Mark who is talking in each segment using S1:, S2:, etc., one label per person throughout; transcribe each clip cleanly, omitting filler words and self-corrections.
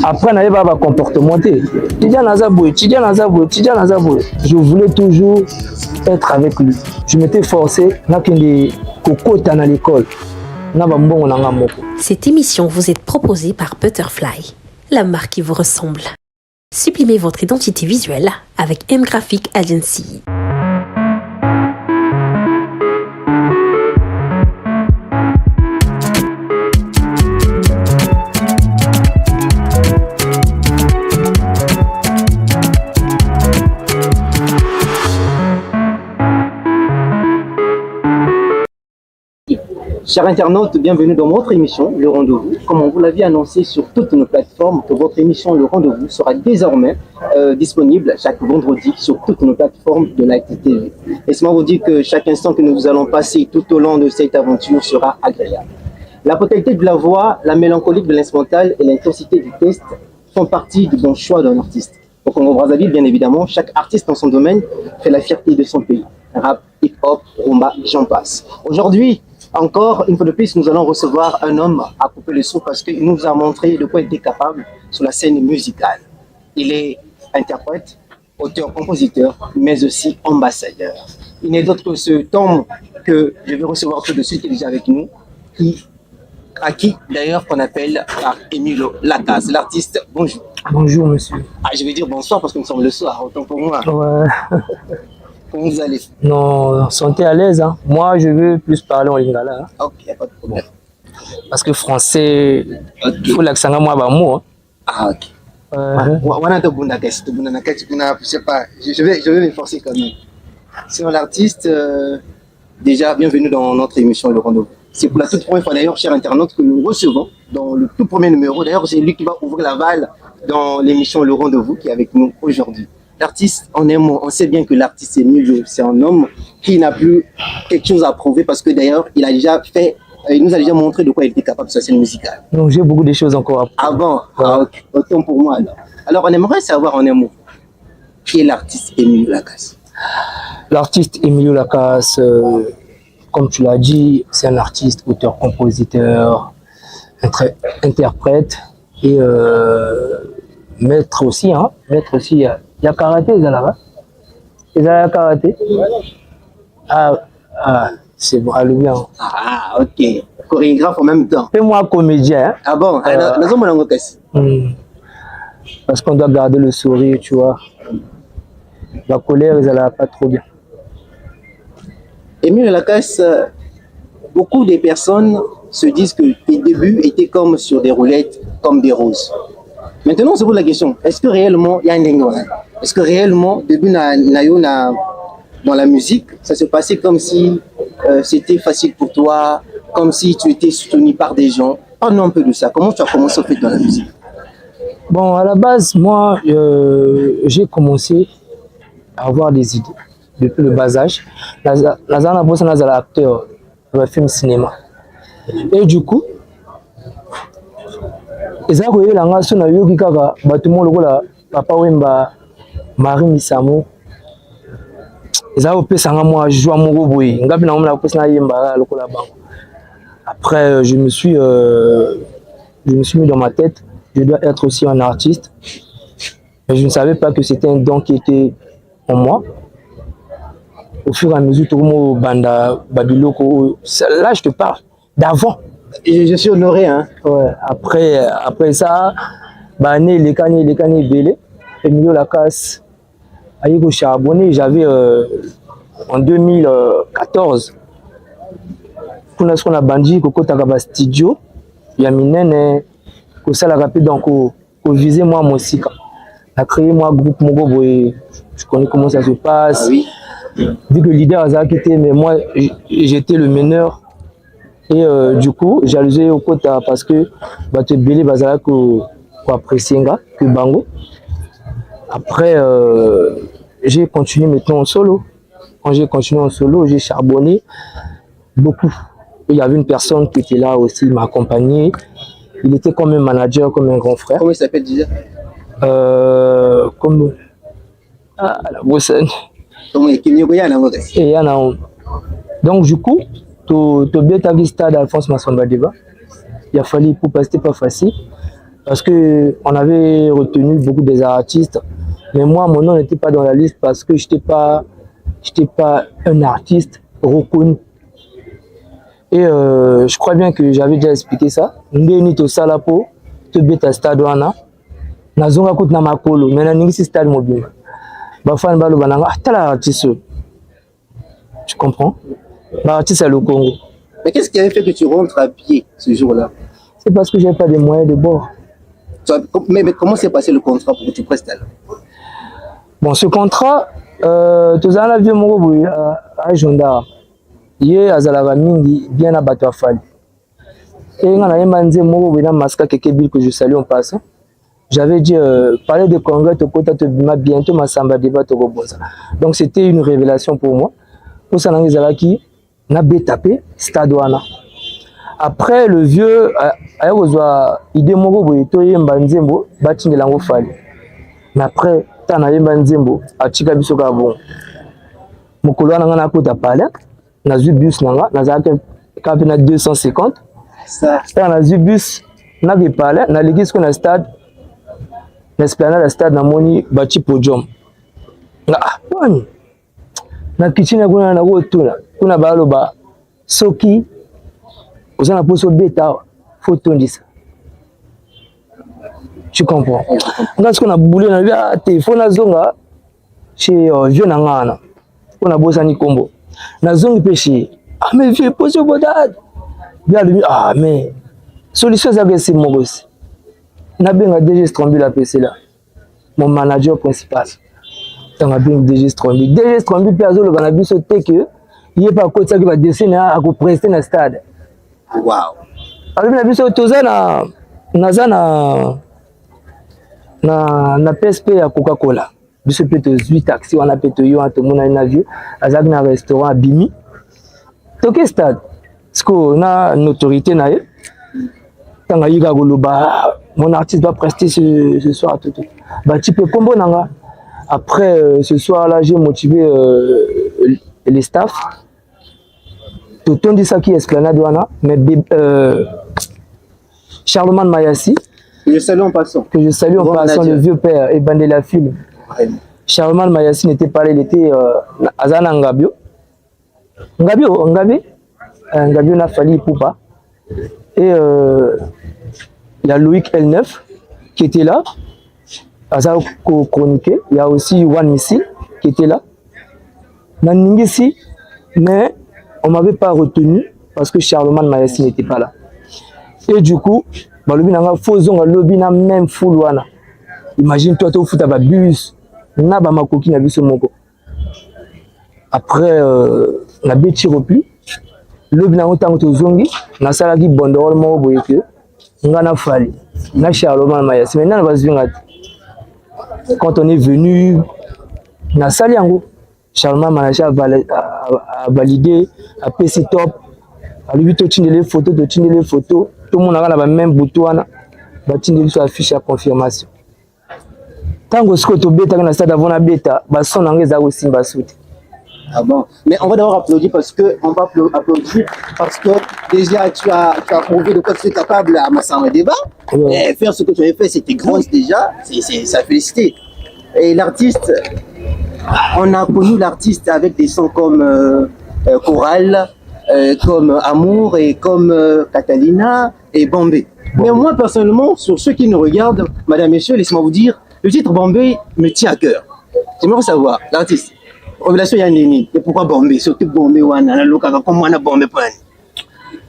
S1: Après, on avait pas comportement. Je voulais toujours être avec lui. Je m'étais forcé, là, qu'il y a à l'école.
S2: Cette émission vous est proposée par Butterfly, la marque qui vous ressemble. Sublimez votre identité visuelle avec M Graphic Agency.
S3: Chers internautes, bienvenue dans votre émission, Le Rendez-vous. Comme on vous l'avait annoncé sur toutes nos plateformes, que votre émission Le Rendez-vous sera désormais disponible chaque vendredi sur toutes nos plateformes de la TV. Laissez-moi vous dire que chaque instant que nous allons passer tout au long de cette aventure sera agréable. La brutalité de la voix, la mélancolie de l'instrumental et l'intensité du texte font partie du bon choix d'un artiste. Au Congo-Brazzaville, bien évidemment, chaque artiste dans son domaine fait la fierté de son pays. Rap, hip-hop, rumba, j'en passe. Aujourd'hui, encore une fois de plus, nous allons recevoir un homme à couper le souffle parce qu'il nous a montré de quoi il était capable sur la scène musicale. Il est interprète, auteur-compositeur, mais aussi ambassadeur. Il n'est d'autre que ce Tom que je vais recevoir tout de suite, qui est déjà avec nous, à qui d'ailleurs qu'on appelle par Emilio Lacasse, l'artiste. Bonjour.
S1: Bonjour monsieur.
S3: Ah, je vais dire bonsoir parce que nous sommes le soir, autant pour moi.
S1: Ouais.
S3: Comment vous allez?
S1: Non, sentez à l'aise. Hein. Moi, je veux plus parler en lingala. Hein.
S3: Ok, il n'y a pas de problème.
S1: Parce que français, il faut l'accent à moi, moi.
S3: Ah, ok. Je vais m'efforcer quand même. Sur l'artiste, déjà, bienvenue dans notre émission Le Rendez-vous. C'est pour la toute première fois d'ailleurs, chers internautes, que nous recevons dans le tout premier numéro. D'ailleurs, c'est lui qui va ouvrir la balle dans l'émission Le Rendez-vous qui est avec nous aujourd'hui. L'artiste, en un mot, on sait bien que l'artiste Emilio, c'est un homme qui n'a plus quelque chose à prouver parce que d'ailleurs, il nous a déjà montré de quoi il était capable sur la scène musicale.
S1: Donc j'ai beaucoup de choses encore à prouver.
S3: Ah bon? Ah, ok. Autant pour moi alors. Alors, on aimerait savoir en un mot, qui est l'artiste Emilio Lacasse?
S1: L'artiste Emilio Lacasse, comme tu l'as dit, c'est un artiste, auteur, compositeur, interprète et maître aussi. Hein. Maître aussi, il y a karaté, il y a karaté. Ah, c'est bon, allez bien.
S3: Ah, ok. Chorégraphe en même temps.
S1: Fais-moi comédien. Hein.
S3: Ah bon?
S1: Parce qu'on doit garder le sourire, tu vois. La colère, elle n'a pas trop bien.
S3: Emilio Lacasse, beaucoup de personnes se disent que tes débuts étaient comme sur des roulettes, comme des roses. Maintenant, on se pose la question, est-ce que réellement il y a un dingue? Est-ce que réellement, début dans la musique, ça se passait comme si c'était facile pour toi, comme si tu étais soutenu par des gens? Parle-nous un peu de ça. Comment tu as commencé à faire dans la musique?
S1: Bon, à la base, moi, j'ai commencé à avoir des idées depuis le bas âge. Lazana Bossa Nazala acteur dans le film cinéma. Et du coup, ils ont eu la nation à Yogi Kaka, Batumo Logola, Papa Wemba, Marie Misamo. Ils ont fait ça à moi, je joue à Mogoboui. Après, je me suis mis dans ma tête, je dois être aussi un artiste. Mais je ne savais pas que c'était un don qui était en moi. Au fur et à mesure, tout le monde banda Babiloko. Là, je te parle d'avant.
S3: Je suis honoré, hein.
S1: Ouais. Après ça, les canets belé, Emilio Lacasse, Aïgo charbonné. J'avais en 2014, pour ce qu'on a bandit, Koko Takaba Studio, il y a Minene, que ça l'a rapide donc au viser moi mon sika. A créé moi groupe Mogo et je connais comment ça se passe.
S3: Ah oui.
S1: Vu que le leader a quitté, mais moi j'étais le meneur. Et du coup, j'ai au côté parce que te belé bazala ko apprécier que bango. Après j'ai continué maintenant en solo. Quand j'ai continué en solo, j'ai charbonné beaucoup. Il y avait une personne qui était là aussi, il m'a accompagné. Il était comme un manager, comme un grand frère.
S3: Comment il s'appelle déjà?
S1: Comme la Bossane. Donc du coup, tu bien ta stade Alphonse Massamba Deba. Il a fallu pour passer, c'était pas facile. parce qu'on avait retenu beaucoup des artistes. Mais moi, mon nom n'était pas dans la liste parce que je n'étais pas un artiste reconnu. Et je crois bien que j'avais déjà expliqué ça. Ndeni to salapo, to beta stade wana. Nazonga kout na makolo, mais na ningisi stade mobile. Bafan balo bananga, tala artiste. Tu comprends? L'artiste à le Congo.
S3: Mais qu'est-ce qui avait fait que tu rentres à pied ce jour-là?
S1: C'est parce que j'avais pas de moyens de bord.
S3: Mais comment s'est passé le contrat pour que tu prestes là?
S1: Bon, ce contrat, tous en avions mon à Jondara. Hier, à Zalaramindi, bien à Batouafali. Et on a demandé mon masque que je salue en passant. J'avais dit, parler de congrès, bientôt ma samba débat au Bonza. Donc c'était une révélation pour moi. Pour ça, on a qui n'a pas tapé stade wana. Après le vieux, a idée mon banzembo bâti de lango fali. Mais après, tant na banzembo a chika biso ka bon. Mokolo na ngana kota pale, na zu bus nanga, na za ka na 250.
S3: Ça,
S1: na zu bus na ke pale, na l'église ko na stade. L'esplanade de stade na moni bati podium. Na wani. Na kitchen kuna na gotuna. Kuna baloba soki osana poso beta photo ndisa. Tu comprends? Ngas kuna boulé na bia téléphone azonga chez vieux na ngana. Kuna bosa ni kombo. Na zongi péché. Ah mais vieux poso bodad. Bia lui ah mais solution za que c'est mon gosse. Nabenga DG Strombi la PC là. Mon manager principal. Tant nabenga DG Strombi. DG Strombi pe azolo bana biso te que il est pas côté ça qui va dessiner à ko prester na stade.
S3: waouh.
S1: Alors na biso toza na PSP ya Coca-Cola. Biso pe to 8 taxi wana pe to yo to mona na vieux azak na restaurant Bimi. Toke stade. Sko na une autorité na ye. Tanga yiga goloba mon artiste doit prester ce soir tout. Bah tu peux combo nanga. Après ce soir là j'ai motivé les staffs. Tout on dit ça qui est Esplanade wana mais Charlemagne Mayassi
S3: Que je salue en passant.
S1: Le vieux père et Bandela Film. Charlemagne Mayassi n'était pas là, il était Azana Ngabio. Ngabio n'a fallu Poupa. Et il y a Loïc L9 qui était là, Azao chroniqué. Il y a aussi One Missile qui était là. Naningisi, mais on ne m'avait pas retenu parce que Charlemagne Mayassi n'était pas là. Et du coup, même full wana. Imagine toi, tu fous ta bus, na ba makoki na biso moko. Après, na beti repli. Lobi na otango to zongi, na salaki bondorol mo boyeke. Ngana fali, na Charlemagne Mayassi. Maintenant, on va se venir. Quand on est venu, na saliango, Charlemagne Mayassi a validé, a PC top, a lui to tindele photo, tout le monde a la même bouton, batine sur la fiche à confirmation. Tant que ce que tu bêta dans stade avant la bêta, son anglais a aussi bassoute.
S3: Ah bon? Mais on va d'abord applaudir parce que déjà tu as prouvé de quoi tu es capable à Massamba Débat. Ouais. Et faire ce que tu avais fait, c'était grand déjà, c'est à féliciter. Et l'artiste, on a connu l'artiste avec des sons comme Choral, comme Amour et comme Catalina et Bombay. Mais moi personnellement, sur ceux qui nous regardent, madame, messieurs, laissez-moi vous dire, le titre Bombay me tient à cœur. J'aimerais savoir, l'artiste, relation Yanini, et pourquoi Bombay? Surtout Bombay,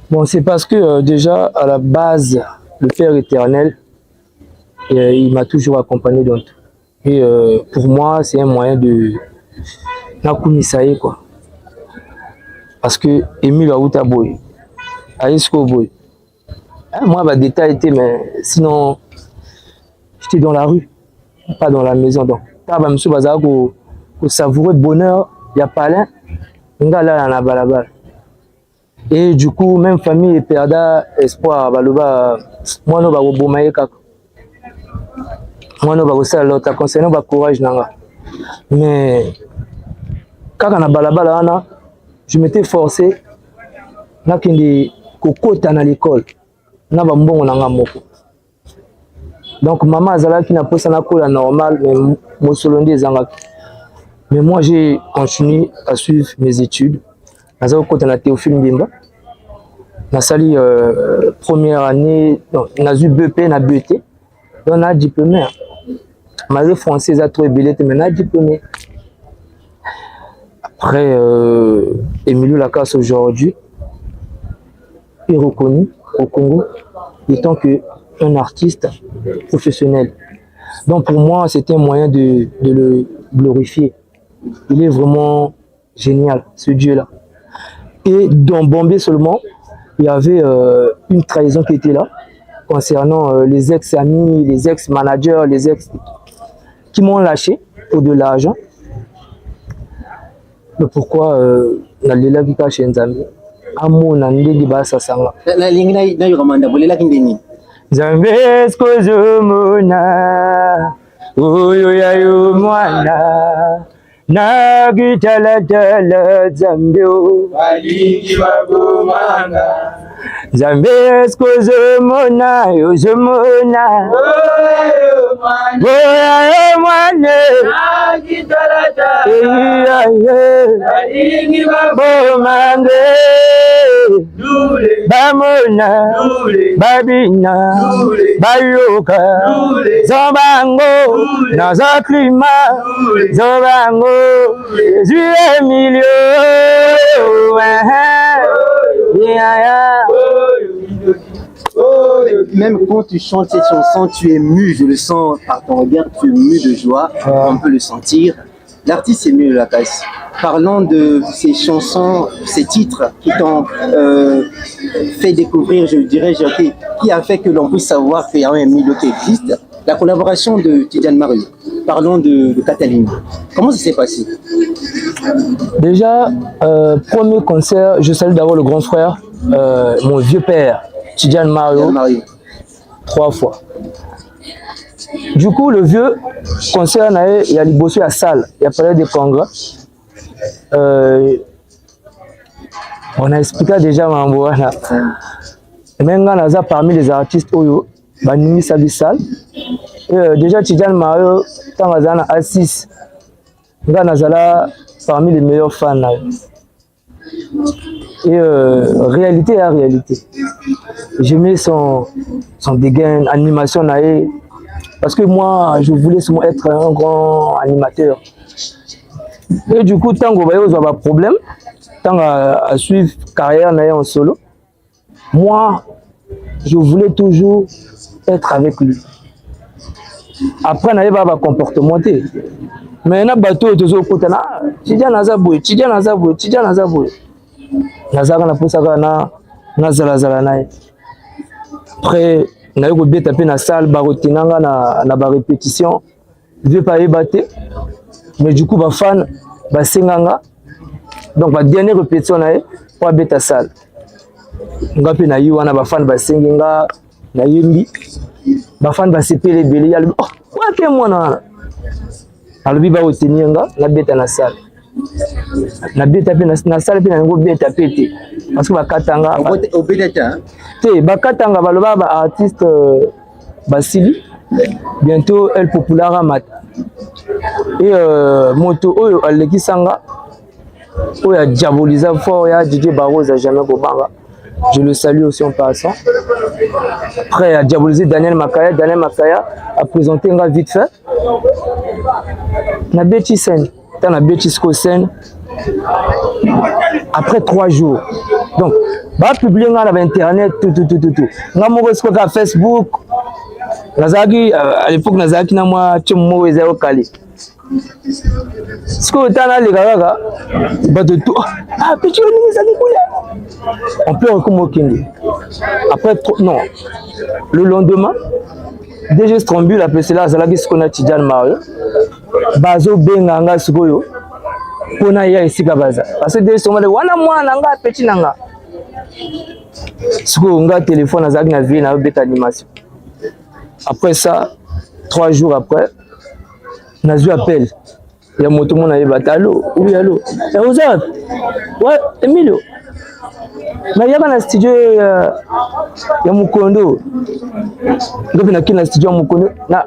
S1: bon, c'est parce que déjà, à la base, le Père éternel, il m'a toujours accompagné dans tout. Et pour moi, c'est un moyen de Nakumisaye, quoi. Parce que Emile Aouta Boy, Aïsko Boy, moi, ma détail était, mais sinon, j'étais dans la rue, pas dans la maison. Donc, monsieur Bazar, pour savourer le bonheur, il y a pas l'un, il y a là, la balabala. Et du coup, même famille perda espoir, baloba, moi, non, bah, bomaye kaka. Moi, non, bah, ça, l'autre, concernant, bah, courage, nanga. Mais, quand on a balabala, je m'étais forcé, n'a qu'un des cocottes à l'école. Na bambongo nanga moko. Donc maman azala qui n'a pas ça la normal mais mon solondé ezanga. Mais moi j'ai continué à suivre mes études. Nazao côté na Théophile Mbimba. Na sali première année, na eu BP na BT. On a diplômé. Malgré français a trop ébélé mais na diplômé. Après Emilio Lacasse aujourd'hui est reconnu au Congo étant qu'un artiste professionnel. Donc pour moi, c'était un moyen de le glorifier. Il est vraiment génial, ce Dieu-là. Et dans Bombay seulement, il y avait une trahison qui était là, concernant les ex-amis, les ex-managers, les ex qui m'ont lâché pour de l'argent. Mais pourquoi Nalela Vika chez Nzambi Amona Ndegi Basa Sanga
S3: La ligne na yoramanda bolela kindeni.
S1: Nzambi esko zomona oyo ya yo mwana na gitala tala Nzambi
S4: Balingi bagomanga
S1: Nzambi esko zomona yo zomona oyo ya mwana
S4: balingi
S1: bagomanga bamona babina bayoka zobango naza klima zobango Jésus Emilio
S3: Même quand tu chantes cette chanson, tu es mu, je le sens par ton regard, tu es mu de joie, on peut le sentir. L'artiste Emilio Lacasse, parlons de ces chansons, ces titres qui t'ont fait découvrir, je dirais, qui a fait que l'on puisse savoir qu'il y a un Emilio qui existe. La collaboration de Tidiane Mario, parlons de Catalina. Comment ça s'est passé?
S1: Déjà, premier concert, je salue d'abord le grand frère, mon vieux père, Tidiane Mario, 3 fois. Du coup, le vieux concert, il y a bossé à salle, il y a parlé des congrès. On a expliqué déjà Mamboana. Même quand parmi les artistes, Banimi Sabi Salle. Déjà, Tidiane Mario, quand on a A6, parmi les meilleurs fans. Et réalité à réalité. J'aimais son dégain, animation. Parce que moi, je voulais seulement être un grand animateur. Et du coup, tant qu'on a un problème, tant à suivre carrière en solo, moi, je voulais toujours être avec lui. Après, on a pas un comportement. Mais on a bateau de zo kotana, Tidiane Nazaboué, Tidiane Nazaboué, Tidiane Nazaboué. Nazara na posaka na zala na. Après, on a eu be taper na salle barotinanga na ba répétition, vieux pas ébaté. Mais du coup ba fan ba senganga. Donc ba dernière répétition na pour beta salle. Ngapi na yi wana ba fan ba senginga na yimbi. Ba fan ba sepele belé ya oh, wa ke mwana. Alobi ba oteninga na beta na salle. Na beta pe na salle pe na ngo beta pete parce que bakatanga
S3: obedeta
S1: te bakatanga baloba ba artiste basili bientôt El Popular mat et moto oyo alekisanga oyo diaboliser fort ya DJ Baroza jamais kobanga, je le salue aussi en passant. Après à diaboliser Daniel Makaya a présenté un vite fait na beti scène dans la bêtise scène après 3 jours. Donc, bah publier sur internet tout. Nga mo ko ka Facebook. Nazaki à l'époque nazaki na moi tchemo ezao kali. Siko tana le gaga ba de tout. Ah petit ni zali kule. On peut comme okindi. Après non. Le lendemain, déjà Strombule après cela zalaki siko na Tidiane Mario. Bazo benganga sikoyo pona ya esika baza parce que des sommes wana mwana nga petit nanga sikoyo nga téléphone azaki na vie na beta animation. Après ça 3 jours après nazu appel ya moto mona yeba allo oui allo ya ozap ouais Emilio Mais il y a un studio il y a Mukondo. Donc na kina studio Mukondo na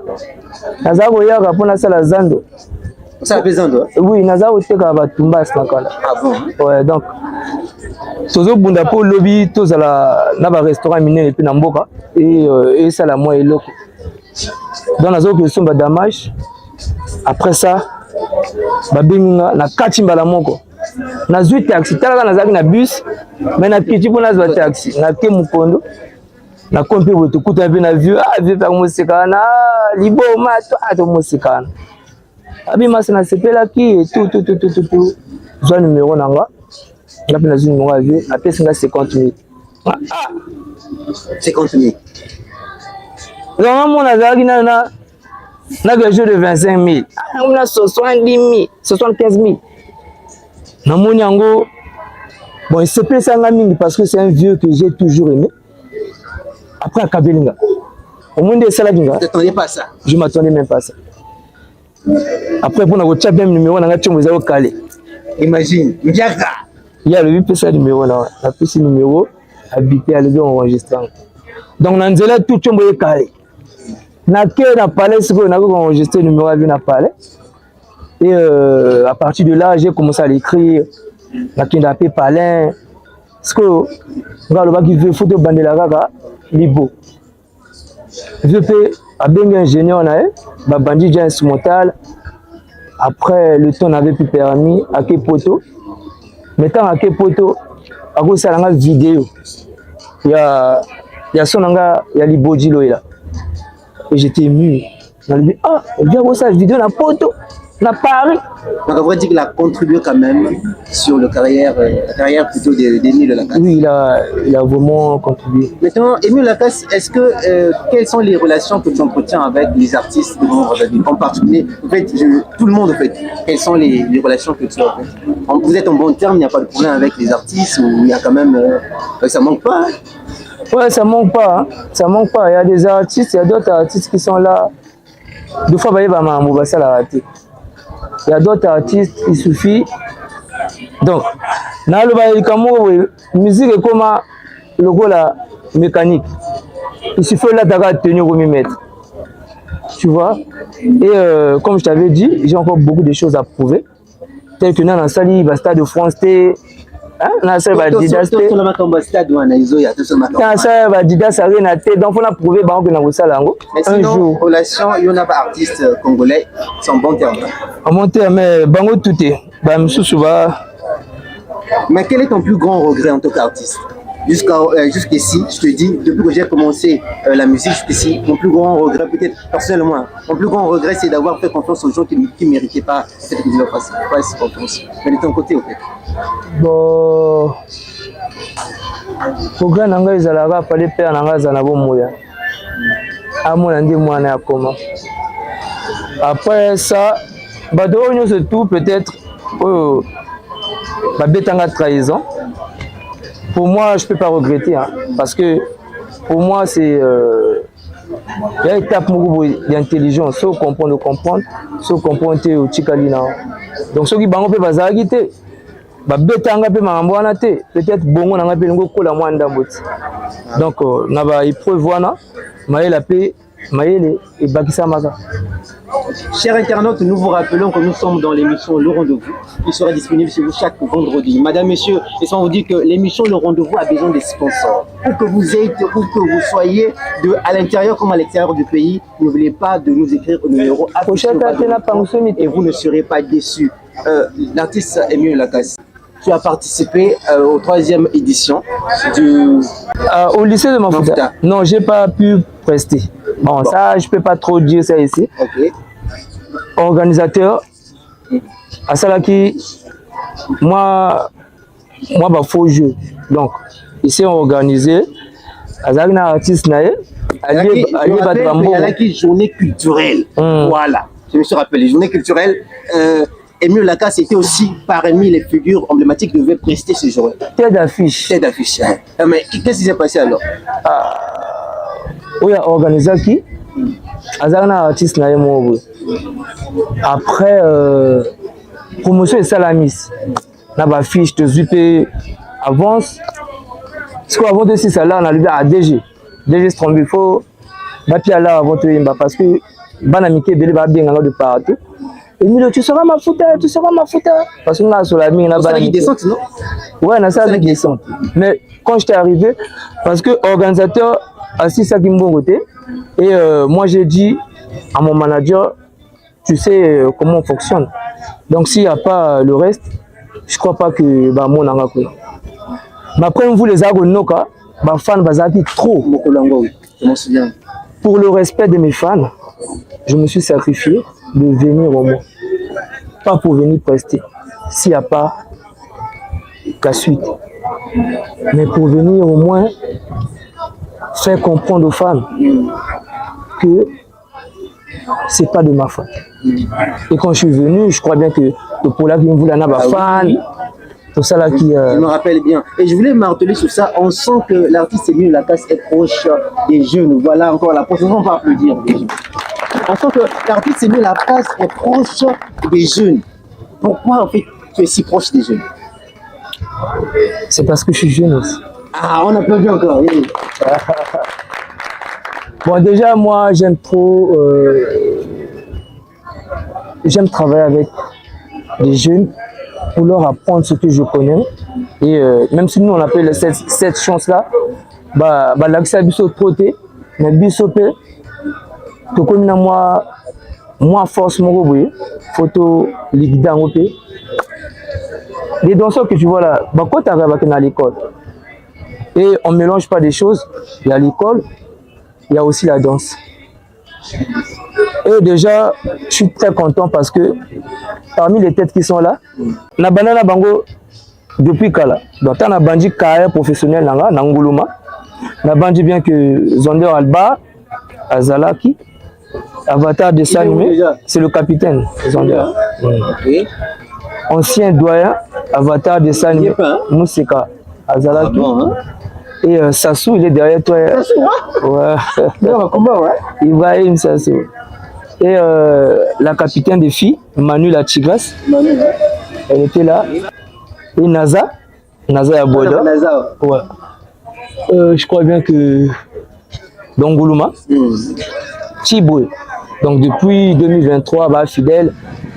S1: nazako yaka pona sala zando.
S3: Ça fait zando.
S1: Oui, nazako teka batumba snakala.
S3: Ah bon?
S1: Ouais, donc tozo bunda po lobby tozala na ba restaurant minene pe na mboka et ça la moi eloko. Donc nazako somba damage. Après ça babinga na katimba la moko. Na zui taxi talaka nazaki na bus mais na kiti pona zwa taxi na ke Mukondo na kompi boto kuta pe na vieux vieux pa musikana liboma to musikana abi masina sepela ki tout zwa numéro nanga na pe na zui numéro à vieux après singa 50 000
S3: 50 000
S1: non mon azaki na quelque chose de 25 000 on a 70 000 75 000 namoni yango bon il se plaît ça mingi parce que c'est un vieux que j'ai toujours aimé après akabelinga au moins de ça
S3: tu t'attendais pas à ça?
S1: Je m'attendais même pas à ça. Après pour na chat même numéro na chombo za calé.
S3: Imagine Ndiaka
S1: il y a le 8 ça numéro là la plus numéro habité à le enregistrant donc na nzela tout chombo est calé na ke na palais ce que na enregistré numéro à na palais. Et à partir de là, j'ai commencé à l'écrire. La Kindapé Palin. Parce que, regarde, il veut photo bandela gaga, libo. Je fais à bien ingénieur, bandi j'ai instrumental. Après, le temps n'avait plus permis. À quel poteau? Maintenant, à quel poteau? À cause de la vidéo. Il y a son anga, il y a libo dilo là. Et j'étais ému. On a dit, ah, regarde ça, vidéo, la poteau. La Paris.
S3: Donc on va dire qu'il a contribué quand même sur la carrière plutôt d'Émile Lacasse.
S1: Oui, il a vraiment contribué.
S3: Maintenant, Émile Lacasse, est-ce que quelles sont les relations que tu entretiens avec les artistes de Vendredi en particulier? En fait, tout le monde en fait. Quelles sont les relations que tu as en fait? Vous êtes en bon terme, il n'y a pas de problème avec les artistes ou il y a quand même ça manque pas? Hein?
S1: Ouais, ça manque pas. Hein. Ça manque pas. Il y a des artistes, il y a d'autres artistes qui sont là. Deux fois, il y a d'autres artistes, il suffit. Donc, dans le musique est comme la mécanique. Il suffit là d'avoir tenir au millimètre. Tu vois? Et comme je t'avais dit, j'ai encore beaucoup de choses à prouver. Tel que dans la salle, il va Stade de France, na ça va Didas te na ça va Didas arena te donc on a prouvé bango que na bosala ngo
S3: un jour relation il y en a pas artistes congolais sont bon terme
S1: en bon terme mais bango tout est ba msusu ba.
S3: Mais quel est ton plus grand regret en tant qu'artiste jusqu'ici? Je te dis depuis que j'ai commencé la musique jusqu'ici, mon plus grand regret, peut-être personnellement, mon plus grand regret c'est d'avoir fait confiance aux gens qui ne méritaient pas cette confiance. Mais de ton côté au fait.
S1: Bon, regret nanga ezalaka pale père nanga zana bo moya. Amona ndi mwana ya koma. Après ça, bado c'est tout peut-être babetanga trahison. Pour moi, je ne peux pas regretter, hein, parce que pour moi, c'est il y a une étape d'intelligence, ceux qui comprennent, ceux qui comprennent au Chikalina. Donc ceux qui bango pe bazaki te, ba betanga pe mangambwana te, peut-être bongo nanga pe ngo kola mwanda mboti. Donc na ba épreuve wana, maïla pe maïle et bakisa maka.
S3: Chers internautes, nous vous rappelons que nous sommes dans l'émission Le Rendez-vous qui sera disponible chez vous chaque vendredi. Madame, messieurs, laissez-moi vous dire que l'émission Le Rendez-vous a besoin des sponsors. Où que vous êtes, où que vous soyez, à l'intérieur comme à l'extérieur du pays, n'oubliez pas de nous écrire au numéro affiché et vous ne serez pas déçus. L'artiste Émile Lacasse, tu as participé aux 3e édition
S1: au lycée de Mafuta. Non, j'ai pas pu prester. Bon, ça, je peux pas trop dire ça ici.
S3: Okay.
S1: Organisateur, à ça là qui, moi, bah faux jeu. Donc, ici on organisé. Azak na artiste nae, allié Batrambo.
S3: Il y a qui journée culturelle. Voilà. Je me suis rappelé, journée culturelle. Émile Lacasse était aussi parmi les figures emblématiques qui devaient prester ce jour.
S1: Tête d'affiche.
S3: Tête d'affiche. Mais qu'est-ce qui s'est passé alors?
S1: Oui, organisé qui Azana artiste na yemo. Après promotion et salamis. Na ba fiche te zupe avance Parce qu'avant de ça, là, on arrive à DG. DG Strombi, il faut. Bapi là avant de yimba parce que banamike bele ba bien de partout. Et Milo, tu seras ma fouta, tu seras ma fouta. Parce que là, sur la mine, là,
S3: banamike descente, non?
S1: Ouais, on a ça avec descente. Mais quand j'étais arrivé, parce que organisateur assis ça qui me bon côté, et moi j'ai dit à mon manager, tu sais comment on fonctionne. Donc s'il n'y a pas le reste, je crois pas que bah mon anga quoi. Mais après vous les agonoka, bah fans bazaki trop.
S3: Je m'en souviens.
S1: Pour le respect de mes fans, je me suis sacrifié de venir au moins. Pas pour venir prester, s'il n'y a pas la suite. Mais pour venir au moins faire comprendre aux fans que c'est pas de ma faute. Et quand je suis venu, je crois bien que pour là qui me voulait un fan, tout ça là qui.
S3: Je me rappelle bien. Et je voulais marteler sur ça. On sent que l'artiste Emile Lacasse est proche des jeunes. Voilà encore la prochaine. On va applaudir des jeunes. On sent que l'artiste Emile Lacasse est proche des jeunes. Pourquoi en fait tu es si proche des jeunes?
S1: C'est parce que je suis jeune aussi.
S3: Ah, on applaudit encore. Oui.
S1: Bon, déjà, moi, j'aime trop. J'aime travailler avec des jeunes pour leur apprendre ce que je connais. Et même si nous, on appelle cette chance-là, bah, l'accès à Bissot Proté, mais Bissot P, que comme moi, force mon robot, photo, ligue dans les danseurs que tu vois là, bah, quand tu arrives à l'école, et on ne mélange pas des choses, il y a l'école, il y a aussi la danse. Et déjà, je suis très content parce que parmi les têtes qui sont là, na banana bango depuis Kala. Donc, on a bandit carrière professionnelle dans Nguluma. On a bandit bien que Zonder Alba, Azalaki, Avatar de animé, c'est le capitaine Zonder.
S3: Okay.
S1: Ancien doyen, Avatar de animé, Mousseka, Azalaki. Ah bon, hein? Et Sassou, il est derrière toi.
S3: Sassou,
S1: ouais.
S3: Ouais.
S1: Ibrahim Sassou. Et la capitaine des filles, Manu la Tigras, elle était là. Et Naza Yaboda. Ouais. Je crois bien que Donguluma, Chiboué. Donc depuis 2023, bah, fidèle.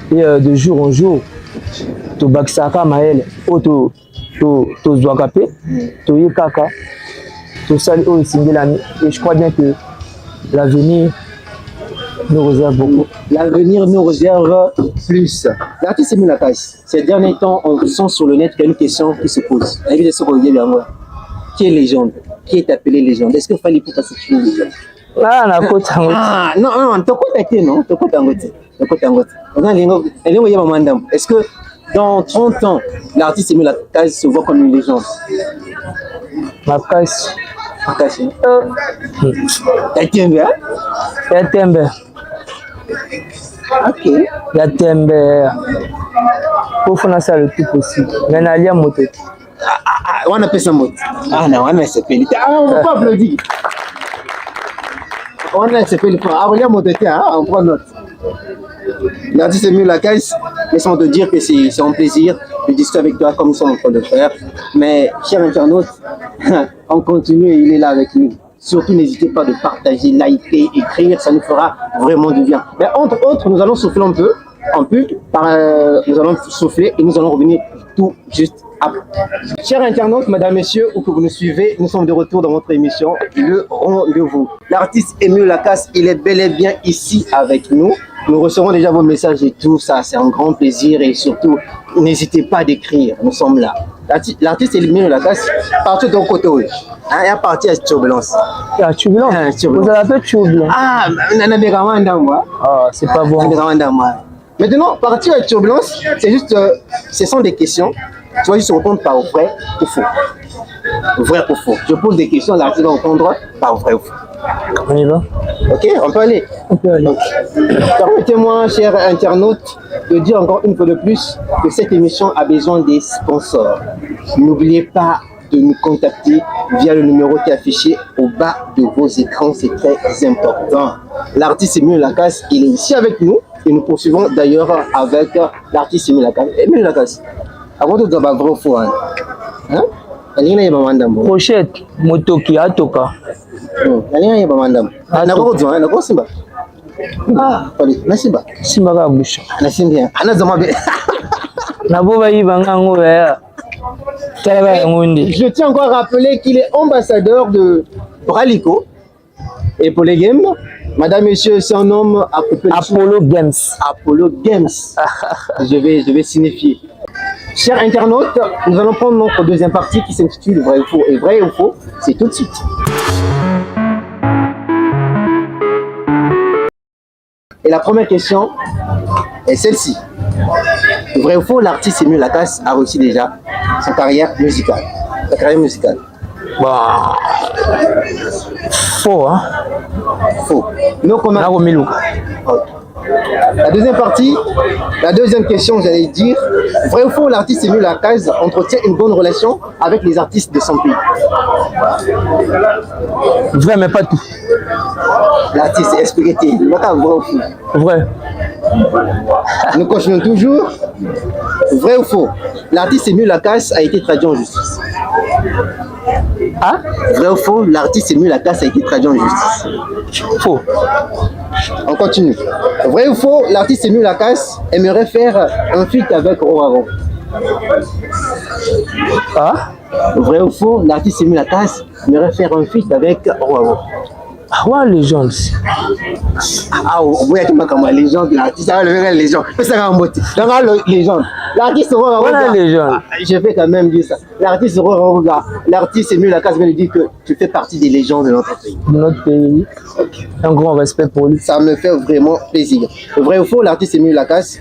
S1: Et de jour en jour, to Baksaka Maël, to Zouakapé, to Yekaka, to Sali O Singilani. Et je crois bien que l'avenir nous réserve beaucoup.
S3: L'avenir nous réserve plus. L'artiste Emile Lacasse, ces derniers temps, on sent sur le net qu'il y a une question qui se pose. Qui est légende? Qui est appelé légende? Est-ce qu'il fallait pour passer une légende?
S1: Ah,
S3: non, est-ce que dans 30 ans, l'artiste Emile Lacasse se voit comme une légende?
S1: Lacasse. Yatembe.
S3: Ok.
S1: Yatembe. Pour faire ça le plus possible. Mais on a lié à moto.
S3: On appelle ça moto. Ah non, on a s'appelé. Ah, on ne peut pas applaudir. On a s'appelé. Ah, on a moto. On prend note. L'artiste Emile Lacasse, laissons te dire que c'est un plaisir de discuter avec toi comme nous sommes en train de faire. Mais, chers internautes, on continue et il est là avec nous. Surtout, n'hésitez pas de partager, liker, écrire, ça nous fera vraiment du bien. Mais entre autres, nous allons souffler un peu, nous allons souffler et nous allons revenir tout juste après. Chers internautes, mesdames, messieurs, ou que vous nous suivez, nous sommes de retour dans votre émission, Le Rendez-vous. L'artiste Emile Lacasse, il est bel et bien ici avec nous. Nous recevons déjà vos messages et tout ça, c'est un grand plaisir et surtout, n'hésitez pas d'écrire, nous sommes là. L'artiste Emile Lacasse, partout de ton côté, oui. Il y a parti à Turbulence.
S1: Ah, Turbulence? Vous avez fait Turbulence?
S3: Ah,
S1: c'est pas bon.
S3: Maintenant, partir à Turbulence, c'est juste, ce sont des questions. Tu vas juste répondre par vrai ou faux. Vrai ou faux. Je pose des questions, l'artiste va répondre par vrai ou faux.
S1: On y va?
S3: Ok, on peut aller. Permettez-moi, chers internautes, de dire encore une fois de plus que cette émission a besoin des sponsors. N'oubliez pas de nous contacter via le numéro qui est affiché au bas de vos écrans, c'est très important. L'artiste Emile Lacasse, il est ici avec nous et nous poursuivons d'ailleurs avec l'artiste Emile Lacasse. Emile Lacasse, avant de dire vrai ou faux, hein? Alina yeba mandambo.
S1: Pochette motoki atoka.
S3: Alina yeba mandambo. Na ko zwa na ko simba. Ah, pali na simba.
S1: Simba ka busha.
S3: Na simba. Ana zama be.
S1: Na boba yiba ngango ya.
S3: Je tiens encore à rappeler qu'il est ambassadeur de Ralico et pour les games. Madame, monsieur, son nom
S1: Apollo Games.
S3: Apollo Games. Je vais signifier. Chers internautes, nous allons prendre notre deuxième partie qui s'intitule Vrai ou faux. Et vrai ou faux, c'est tout de suite. Et la première question est celle-ci. Vrai ou faux, l'artiste Emile Lacasse a réussi déjà sa carrière musicale. Sa carrière musicale.
S1: Bah, faux, hein?
S3: Faux. Non, comment? La deuxième partie, la deuxième question, j'allais dire, vrai ou faux, l'artiste Emile Lacasse entretient une bonne relation avec les artistes de son pays?
S1: Vrai, mais pas tout.
S3: L'artiste, expliquez. Vrai ou faux?
S1: Vrai.
S3: Nous continuons toujours. Vrai ou faux? L'artiste Emile Lacasse a été traduit en justice.
S1: Ah?
S3: Vrai ou faux? L'artiste Emile Lacasse a été traduit en justice.
S1: Faux.
S3: On continue. Vrai ou faux? L'artiste Emile Lacasse aimerait faire un feat avec Oraron.
S1: Ah?
S3: Vrai ou faux? L'artiste Emile Lacasse aimerait faire un feat avec Oraron.
S1: Ah ouais, légende.
S3: Ah, oui, tu m'as comme légende, l'artiste, ça va le légende. Ça va en beauté. Donc, légende. L'artiste
S1: voilà, légende.
S3: Je vais quand même dire ça. L'artiste l'artiste Emile Lacasse vient de dire que tu fais partie des légendes de notre pays.
S1: De notre pays. Okay. Un grand respect pour lui.
S3: Ça me fait vraiment plaisir. Vrai ou faux, l'artiste Emile Lacasse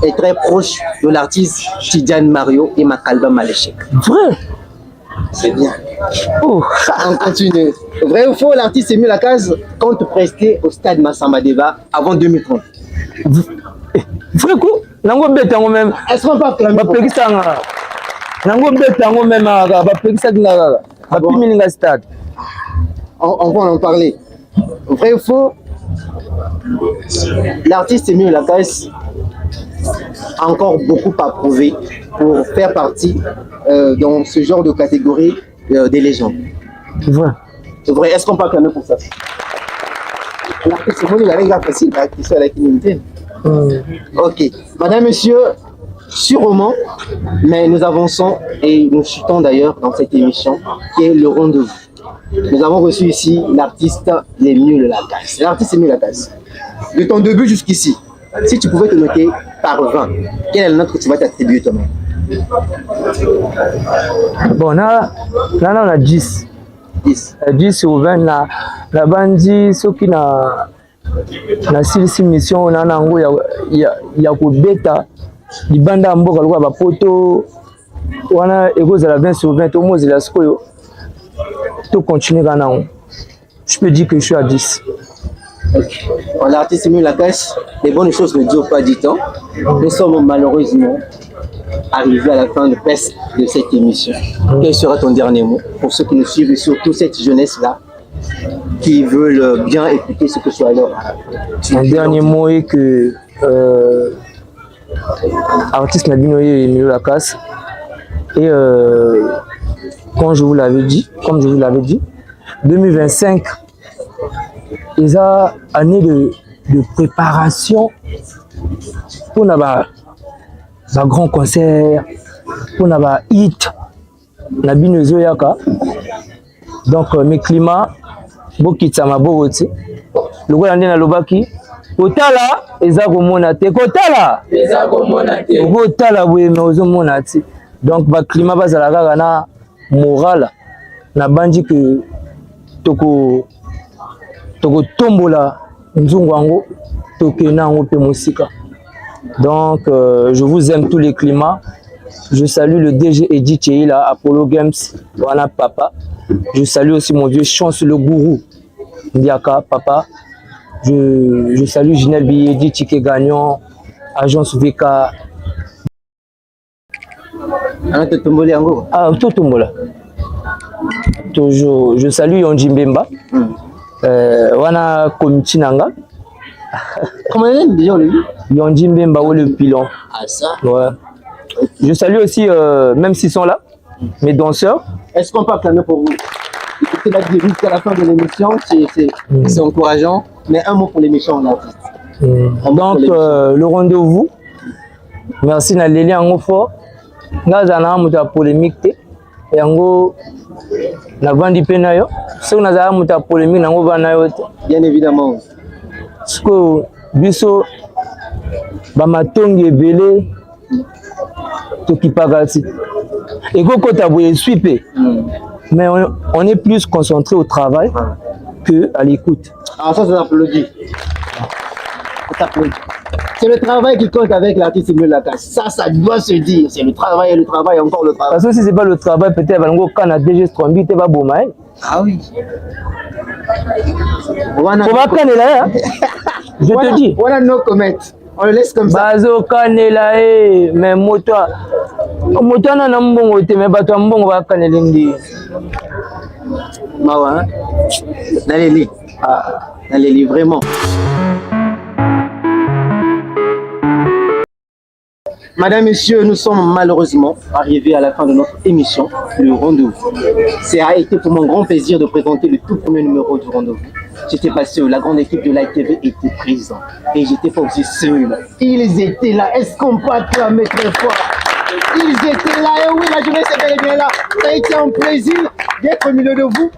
S3: est très proche de l'artiste Tidiane Mario et Makalba Maléchek.
S1: Vrai.
S3: C'est bien.
S1: Oh.
S3: On continue. Vrai ou faux, l'artiste Emile Lacasse compte prester au stade Massamba Débat avant 2030.
S1: Vrai coup? Nango betango même.
S3: Est-ce qu'on peut acclamer?
S1: Bapekisanga. Nango betango même. Bapekisanga. Bapimilinga stade.
S3: On va en parler. Vrai ou faux, l'artiste Emile Lacasse a encore beaucoup à prouver pour faire partie dans ce genre de catégorie des légendes.
S1: Vrai.
S3: Vrai. Est-ce qu'on peut acclamer pour ça? L'artiste Emile Lacasse a facile la question avec une unité. Ok. Madame, monsieur, sûrement, mais nous avançons et nous chutons d'ailleurs dans cette émission qui est le rendez-vous. Nous avons reçu ici l'artiste Emile Lacasse. L'artiste Emile Lacasse. De ton début jusqu'ici, si tu pouvais te noter par 20, quelle est la note que tu vas t'attribuer toi-même?
S1: Bon, là, on a 10.
S3: 10.
S1: 10 ou 20, la bandi, ceux qui n'ont silisi mission, on a bêta, les bandes en boca, le poto, on a égosé la 20 sur 20, au moins, il a ce que tout continue maintenant. Je peux dire que je suis à 10.
S3: Okay. L'artiste Emile Lacasse, les bonnes choses ne durent pas du temps. Nous sommes malheureusement arrivés à la fin de cette émission. Quel sera ton dernier mot pour ceux qui nous suivent et surtout cette jeunesse-là qui veulent bien écouter ce que soit alors?
S1: Mon dernier mot est que artiste Nabinoye Emile Lacasse et comme je vous l'avais dit, 2025 ils ont année de préparation pour un grand concert, pour un hit, Nabinoye Yaka. Donc mes climats, Bokitsama Bogoti, le roi Andena Lobaki, Kotala, Ezako Monate, Kotala, Kotala, oui, mais aux Monate. Donc, le climat va na moral, na bandi que toko tombola nzungwango, toke na ngope musika. Donc, je vous aime tous les climats. Je salue le DG Edith Cheila, Apollo Games, Wana Papa. Je salue aussi mon vieux Chance le gourou, Ndiaka Papa. Je salue Ginel Biyedi, Tike Gagnon, Agence VK.
S3: Ah,
S1: tout tombola. Toujours. Je salue Yonji Mbemba. Wana Komiti Nanga.
S3: Comment il est déjà lui?
S1: Yonji Mbemba ou le pilon.
S3: Ah ça?
S1: Ouais. Je salue aussi, même s'ils sont là, mes danseurs.
S3: Est-ce qu'on peut acclamer pour vous? Écoutez la vie jusqu'à la fin de l'émission, c'est encourageant. Mais un mot pour l'émission, l'artiste.
S1: Donc, le rendez-vous. Merci na Léli Ango fort. Ngazana muta polémique te. Yango na vandi penayo. Si on a muta polémique nango vanayo te.
S3: Bien évidemment.
S1: Parce que biso ba matongi ebele to kipagati. Et koko taboye sweepé. Mais on est plus concentré au travail que à l'écoute.
S3: Ah, ça applaudit. C'est le travail qui compte avec l'artiste Samuel Lakasse. Ça doit se dire. C'est le travail et le travail, encore le travail.
S1: Parce que si c'est pas le travail, peut-être quand on a déjà Strombi, tu vas bon.
S3: Ah oui.
S1: On va prendre là. Je te dis.
S3: Voilà nos comment. On le laisse comme ça.
S1: Bazo kanela mais moto na mbongo te mais bato mbongo ba kanela ndi.
S3: Mawa. Naleli. Ah, Naleli vraiment. Madame, Messieurs, nous sommes malheureusement arrivés à la fin de notre émission, le rendez-vous. Ça a été pour mon grand plaisir de présenter le tout premier numéro du rendez-vous. J'étais pas seul, la grande équipe de Live TV était présente et j'étais pas aussi seul. Ils étaient là, est-ce qu'on peut acclamer très fort? Ils étaient là, et oui, la journée c'est bel et bien là. Ça a été un plaisir d'être au milieu de vous.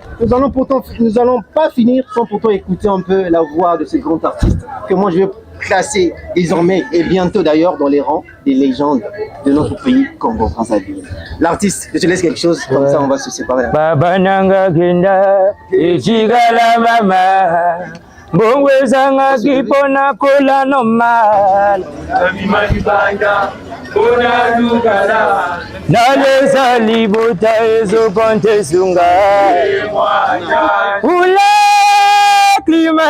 S3: Nous allons pas finir sans pourtant écouter un peu la voix de ce grand artiste que moi je vais classer désormais et bientôt d'ailleurs dans les rangs des légendes de notre pays, Congo Brazzaville. L'artiste, je te laisse quelque chose, comme ça on va se séparer.
S1: Baba nanga kenda, echigala mama, bongwe zanga kipona kola no mal. Nale salibota ezo konte sunga. Ula klima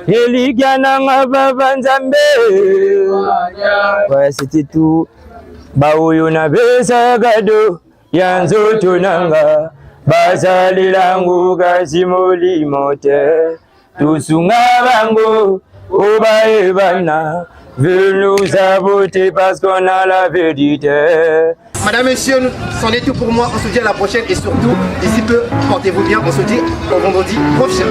S1: Eligana baba nzambe. Ouais, c'était tout. Baoyo na besa gado yanzo tunanga. Basali langu kasimoli mote. Tusunga bango obae bana. Veut nous saboter parce qu'on a la vérité.
S3: Madame, Messieurs, c'en est tout pour moi. On se dit à la prochaine et surtout, d'ici peu, portez-vous bien. On se dit au vendredi prochain.